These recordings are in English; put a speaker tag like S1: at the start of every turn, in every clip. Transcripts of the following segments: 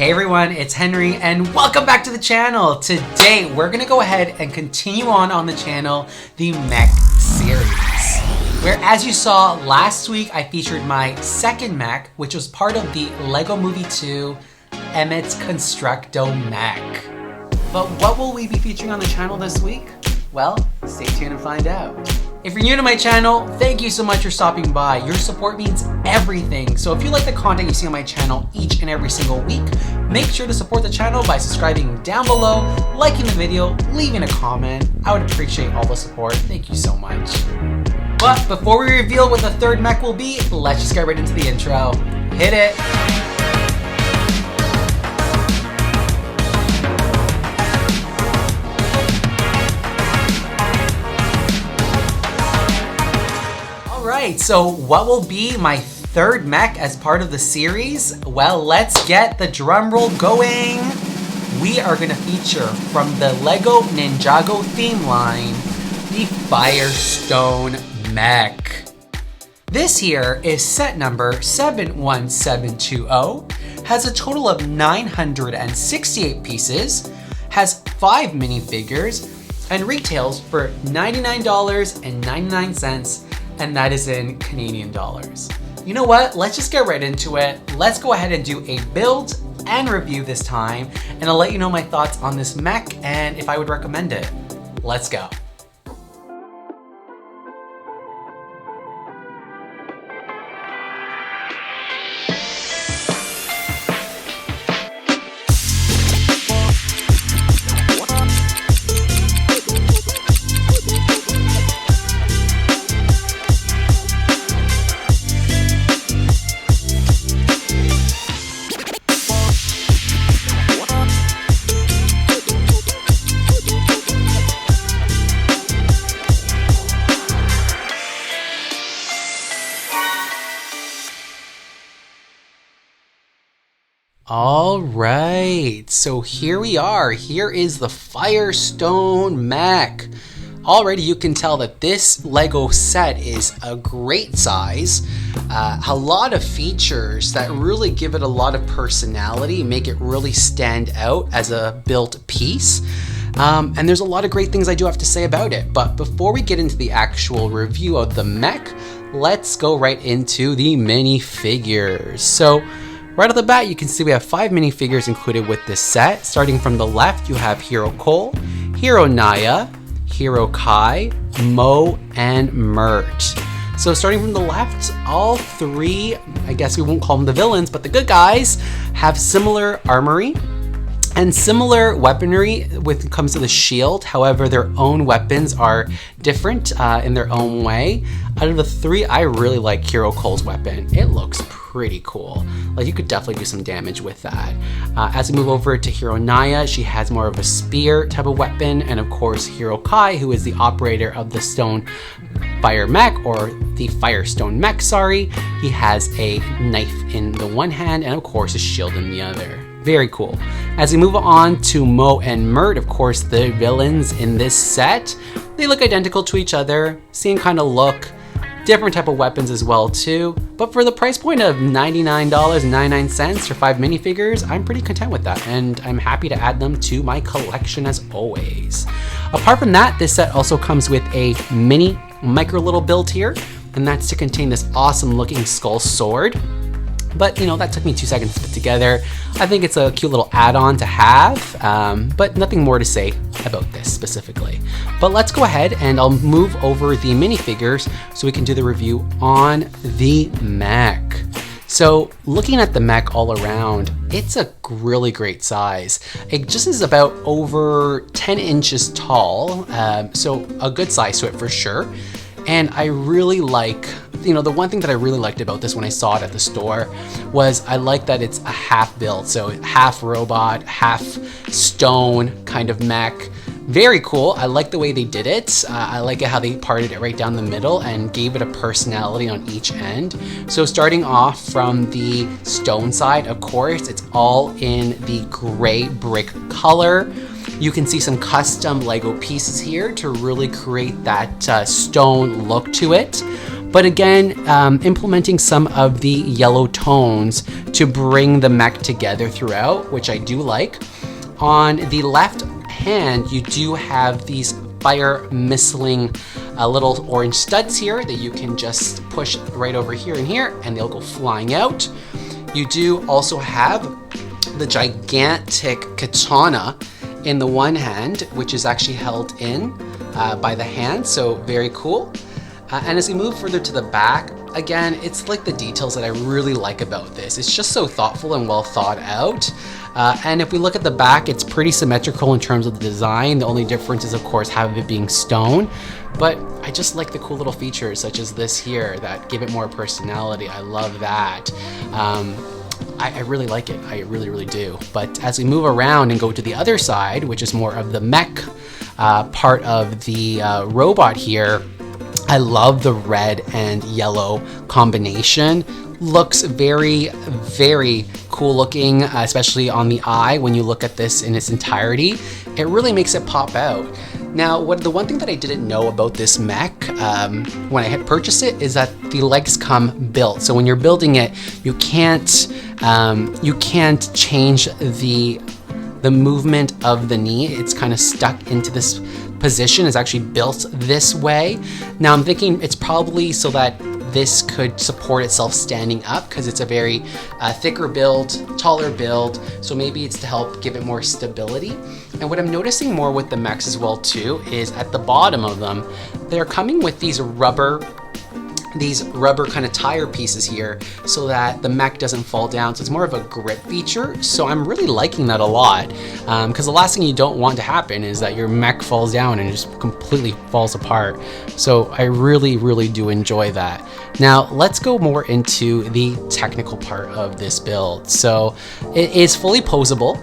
S1: Hey everyone, it's Henry and welcome back to the channel. Today we're gonna go ahead and continue on the channel the MECH series. Where as you saw last week, I featured my second MECH, which was part of the LEGO Movie 2 Emmett's Constructo MECH. But what will we be featuring on the channel this week? Well, stay tuned and find out. If you're new to my channel, thank you so much for stopping by. Your support means everything. So if you like the content you see on my channel each and every single week, make sure to support the channel by subscribing down below, liking the video, leaving a comment. I would appreciate all the support. Thank you so much. But before we reveal what the third MECH will be, let's just get right into the intro. Hit it. Alright, so what will be my third MECH as part of the series? Well, let's get the drum roll going. We are going to feature from the LEGO Ninjago theme line, the Firestone MECH. This here is set number 71720, has a total of 968 pieces, has 5 minifigures, and retails for $99.99. And that is in Canadian dollars. You know what? Let's just get right into it. Let's go ahead and do a build and review this time, and I'll let you know my thoughts on this MECH and if I would recommend it. Let's go. All right, so here we are. Here is the Firestone MECH. Already you can tell that this LEGO set is a great size. A lot of features that really give it a lot of personality, make it really stand out as a built piece. And there's a lot of great things I do have to say about it. But before we get into the actual review of the MECH, let's go right into the minifigures. So right off the bat, you can see we have 5 minifigures included with this set. Starting from the left, you have Hero Cole, Hero Naya, Hero Kai, Mo, and Mert. So starting from the left, all 3, I guess we won't call them the villains, but the good guys, have similar armory and similar weaponry when it comes to the shield. However, their own weapons are different in their own way. Out of the 3, I really like Hero Cole's weapon. It looks pretty cool. Like, you could definitely do some damage with that. As we move over to Hero Naya, she has more of a spear type of weapon. And of course, Hero Kai, who is the operator of the Stone Fire MECH, or the Firestone MECH, sorry. He has a knife in the one hand and of course a shield in the other. Very cool. As we move on to Mo and Mert, of course, the villains in this set, they look identical to each other, same kind of look, different type of weapons as well too. But for the price point of $99.99 for 5 minifigures, I'm pretty content with that, and I'm happy to add them to my collection as always. Apart from that, this set also comes with a micro little build here, and that's to contain this awesome looking skull sword. But you know, that took me 2 seconds to put together. I think it's a cute little add-on to have, but nothing more to say about this specifically. But let's go ahead and I'll move over the minifigures so we can do the review on the MECH. So looking at the MECH all around, it's a really great size. It just is about over 10 inches tall, so a good size to it for sure. And I really like, you know, the one thing that I really liked about this when I saw it at the store was I like that it's a half build. So half robot, half stone kind of MECH. Very cool. I like the way they did it. I like it how they parted it right down the middle and gave it a personality on each end. So starting off from the stone side, of course, it's all in the gray brick color. You can see some custom Lego pieces here to really create that stone look to it. but again, implementing some of the yellow tones to bring the mech together throughout, which I do like. On the left hand, you do have these fire missiling little orange studs here that you can just push right over here and here, and they'll go flying out. You do also have the gigantic katana in the one hand, which is actually held in by the hand, so very cool. And as we move further to the back, again, it's like the details that I really like about this. It's just so thoughtful and well thought out. And if we look at the back, it's pretty symmetrical in terms of the design. The only difference is, of course, having it being stone. But I just like the cool little features such as this here that give it more personality. I love that. I really like it. I really, really do. But as we move around and go to the other side, which is more of the mech part of the robot here, I love the red and yellow combination. Looks very, very cool looking, especially on the eye when you look at this in its entirety. It really makes it pop out. Now, the one thing that I didn't know about this mech when I had purchased it is that the legs come built. So when you're building it, you can't change the movement of the knee. It's kind of stuck into this position. It's actually built this way. Now I'm thinking it's probably so that this could support itself standing up, because it's a very thicker build, taller build, so maybe it's to help give it more stability. And what I'm noticing more with the mechs as well too is at the bottom of them, they're coming with these rubber kind of tire pieces here so that the mech doesn't fall down. So it's more of a grip feature. So I'm really liking that a lot, because the last thing you don't want to happen is that your mech falls down and just completely falls apart. So I really, really do enjoy that. Now let's go more into the technical part of this build. So it is fully posable.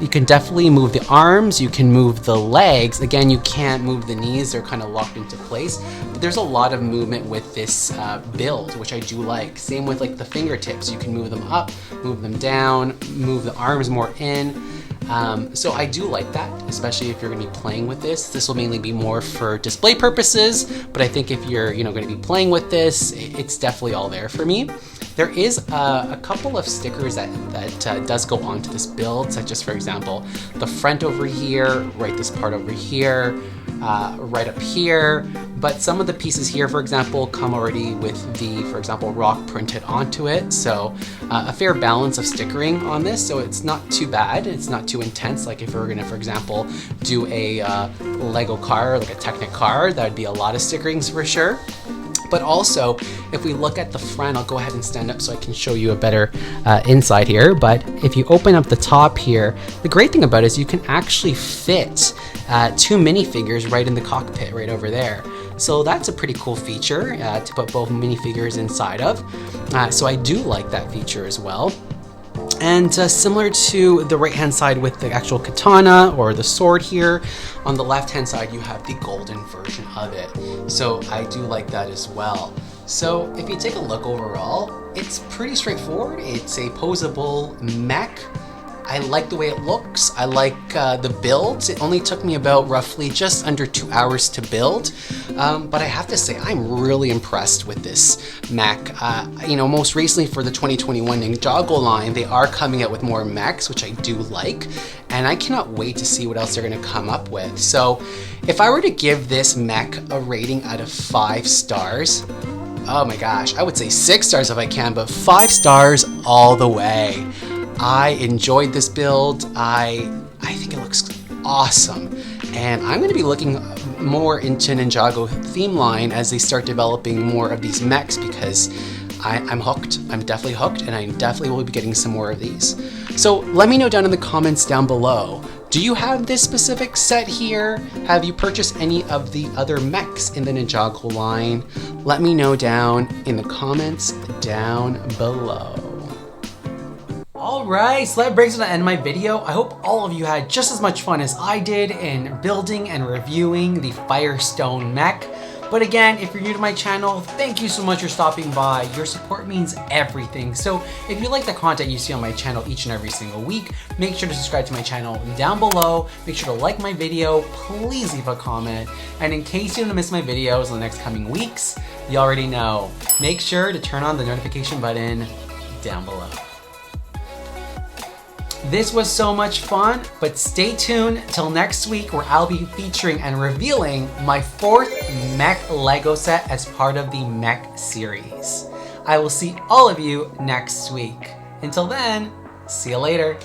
S1: You can definitely move the arms, you can move the legs. Again, you can't move the knees, they're kind of locked into place. But there's a lot of movement with this build, which I do like. Same with like the fingertips, you can move them up, move them down, move the arms more in. So I do like that, especially if you're going to be playing with this. This will mainly be more for display purposes, but I think if you're going to be playing with this, it's definitely all there for me. There is a couple of stickers that does go onto this build, such as, for example, the front over here, right this part over here, right up here. But some of the pieces here, for example, come already with the, for example, rock printed onto it. So a fair balance of stickering on this. So it's not too bad. It's not too intense. Like if we were gonna, for example, do a Lego car, like a Technic car, that would be a lot of stickerings for sure. But also, if we look at the front, I'll go ahead and stand up so I can show you a better inside here. But if you open up the top here, the great thing about it is you can actually fit 2 minifigures right in the cockpit right over there. So that's a pretty cool feature to put both minifigures inside of. So I do like that feature as well. And similar to the right hand side with the actual katana or the sword here, on the left hand side you have the golden version of it. So I do like that as well. So if you take a look overall, it's pretty straightforward. It's a posable mech. I like the way it looks. I like the builds. It only took me about roughly just under 2 hours to build. But I have to say, I'm really impressed with this mech. Most recently for the 2021 Ninjago line, they are coming out with more mechs, which I do like. And I cannot wait to see what else they're gonna come up with. So if I were to give this mech a rating out of 5 stars, oh my gosh, I would say 6 stars if I can, but 5 stars all the way. I enjoyed this build. I think it looks awesome. And I'm going to be looking more into Ninjago theme line as they start developing more of these mechs, because I'm hooked. I'm definitely hooked, and I definitely will be getting some more of these. So let me know down in the comments down below. Do you have this specific set here? Have you purchased any of the other mechs in the Ninjago line? Let me know down in the comments down below. Alright, so that brings us to the end of my video. I hope all of you had just as much fun as I did in building and reviewing the Firestone mech. But again, if you're new to my channel, thank you so much for stopping by. Your support means everything. So if you like the content you see on my channel each and every single week, make sure to subscribe to my channel down below. Make sure to like my video, please leave a comment. And in case you don't miss my videos in the next coming weeks, You already know. Make sure to turn on the notification button down below. This was so much fun, but stay tuned till next week where I'll be featuring and revealing my 4th MECH Lego set as part of the MECH series. I will see all of you next week. Until then, see you later.